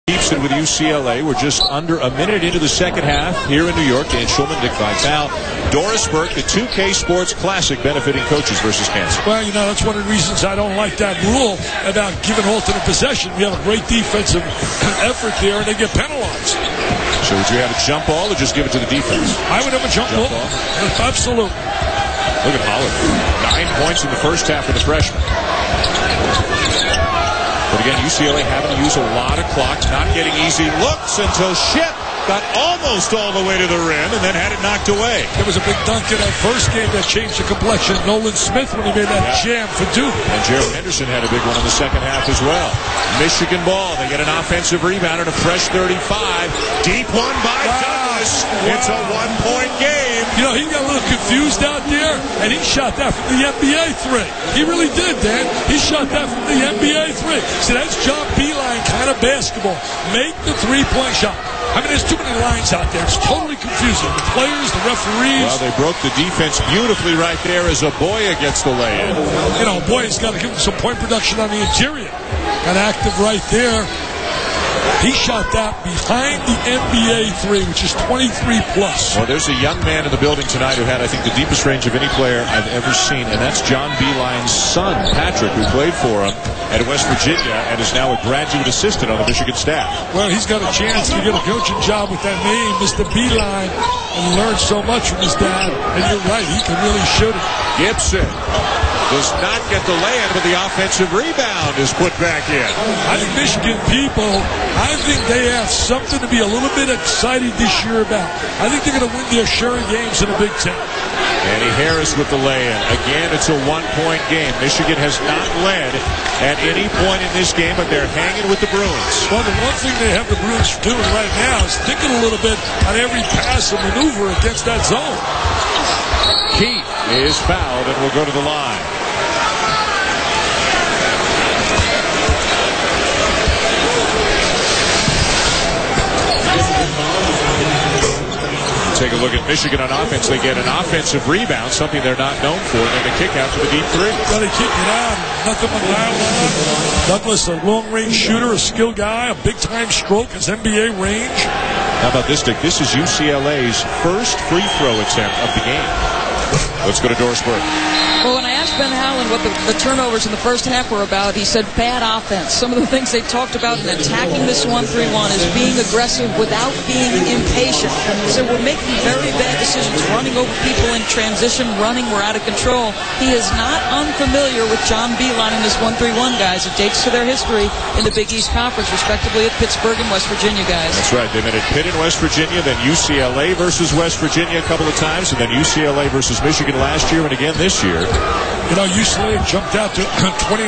Keeps it with UCLA. We're just under a minute into the second half here in New York. Dan Schulman, Dick Vitale, Doris Burke, the 2K Sports Classic benefiting coaches versus Kansas. Well, you know, that's one of the reasons I don't like that rule about giving alternate possession. We have a great defensive effort there, and they get penalized. So would you have a jump ball or just give it to the defense? I would have a jump ball. Absolutely. Look at Holland. 9 points in the first half for the freshman. But again, UCLA having to use a lot of clock, not getting easy looks until Shep got almost all the way to the rim and then had it knocked away. There was a big dunk in that first game that changed the complexion. Nolan Smith when he made that jam for Duke. And Gerald Henderson had a big one in the second half as well. Michigan ball. They get an offensive rebound and a fresh 35. Deep one by Douglas. It's a one-point game. You know, he got a little confused out there, and he shot that from the NBA three. He really did, Dan. He shot that from the NBA three. See, that's John Beeline kind of basketball. Make the three-point shot. I mean, there's too many lines out there. It's totally confusing. The players, the referees. Well, they broke the defense beautifully right there as Aboya gets the lay-in. You know, Aboya's got to give him some point production on the interior. Got active right there. He shot that behind the NBA three, which is 23+. Well, there's a young man in the building tonight who had, I think, the deepest range of any player I've ever seen, and that's John Beeline's son, Patrick, who played for him at West Virginia and is now a graduate assistant on the Michigan staff. Well, he's got a chance to get a coaching job with that name, Mr. Beeline, and learn so much from his dad. And you're right, he can really shoot it. Gibson does not get the lay-in, but the offensive rebound is put back in. I think Michigan people, I think they have something to be a little bit excited this year about. I think they're going to win their share of games in the Big Ten. Manny Harris with the lay-in. Again, it's a one-point game. Michigan has not led at any point in this game, but they're hanging with the Bruins. Well, the one thing they have the Bruins doing right now is thinking a little bit on every pass and maneuver against that zone. Keith is fouled and will go to the line. Take a look at Michigan on offense. They get an offensive rebound, something they're not known for, and then a kick out to the deep three. Well, they kick it out. Nothing but nylon. Douglas, a long-range shooter, a skilled guy, a big-time stroke, his NBA range. How about this, Dick? This is UCLA's first free throw attempt of the game. Let's go to Doris Burke. Well, when I asked Ben Howland what the turnovers in the first half were about, he said bad offense. Some of the things they talked about in attacking this 1-3-1 is being aggressive without being impatient. So we're making very bad decisions, running over people in transition, we're out of control. He is not unfamiliar with John Beeline and this 1-3-1, guys. It dates to their history in the Big East Conference, respectively at Pittsburgh and West Virginia, guys. That's right. They met at Pitt in West Virginia, then UCLA versus West Virginia a couple of times, and then UCLA versus Michigan last year and again this year. You know, UCLA jumped out to 29-19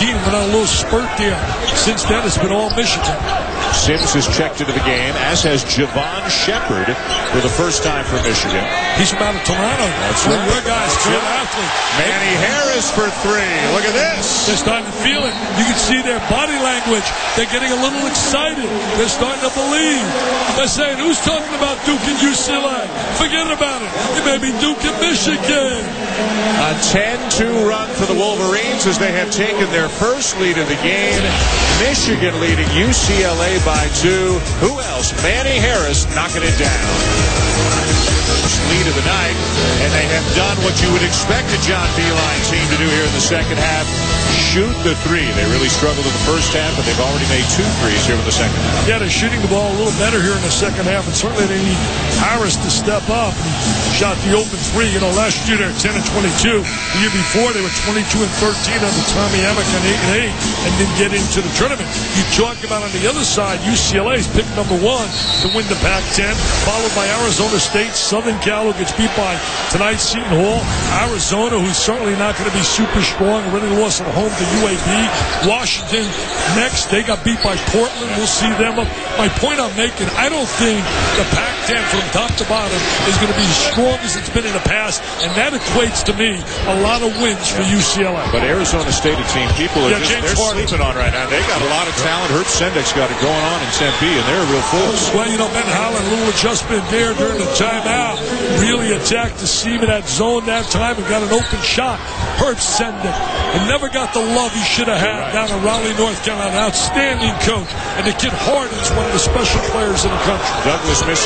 and went on a little spurt there. Since then, it's been all Michigan. Sims has checked into the game, as has Javon Shepard for the first time for Michigan. He's from out of Toronto. That's right. Your guy's good athlete. Manny Harris for three. Look at this. They're starting to feel it. You can see their body language. They're getting a little excited. They're starting to believe. They're saying, who's talking about Duke and UCLA? Forget about it. It may be Duke and Michigan. A 10-2 run for the Wolverines as they have taken their first lead of the game. Michigan leading UCLA by 2. Who else? Manny Harris knocking it down. Lead of the night, and they have done what you would expect a John Beeline team to do here in the second half. Shoot the three. They really struggled in the first half, but they've already made 2 threes here in the second half. Yeah, they're shooting the ball a little better here in the second half, and certainly they need Harris to step up. He shot the open three. You know, last year they were 10-22. The year before they were 22-13 under Tommy Emick and 8-8, and didn't get into the tournament. You talk about on the other side, UCLA's picked number 1 to win the Pac-10, followed by Arizona State, Southern Cal, who gets beat by tonight Seton Hall, Arizona, who's certainly not going to be super strong, already lost at home to UAB. Washington next, they got beat by Portland. We'll see them up. My point I'm making, I don't think the Pac-10 from top to bottom is going to be as strong as it's been in the past, and that equates to me a lot of of wins for UCLA. But Arizona State, a team people are James they're Harden. sleeping on right now. They got a lot of talent. Herb Sendek's got it going on in Tempe, and they're a real force. Well, Ben Howland, a little adjustment there during the timeout. Really attacked the seam of that zone that time and got an open shot. Herb Sendek. And never got the love he should have had down in Raleigh, North Carolina. Outstanding coach. And the kid Harden's one of the special players in the country. Douglas, Michigan.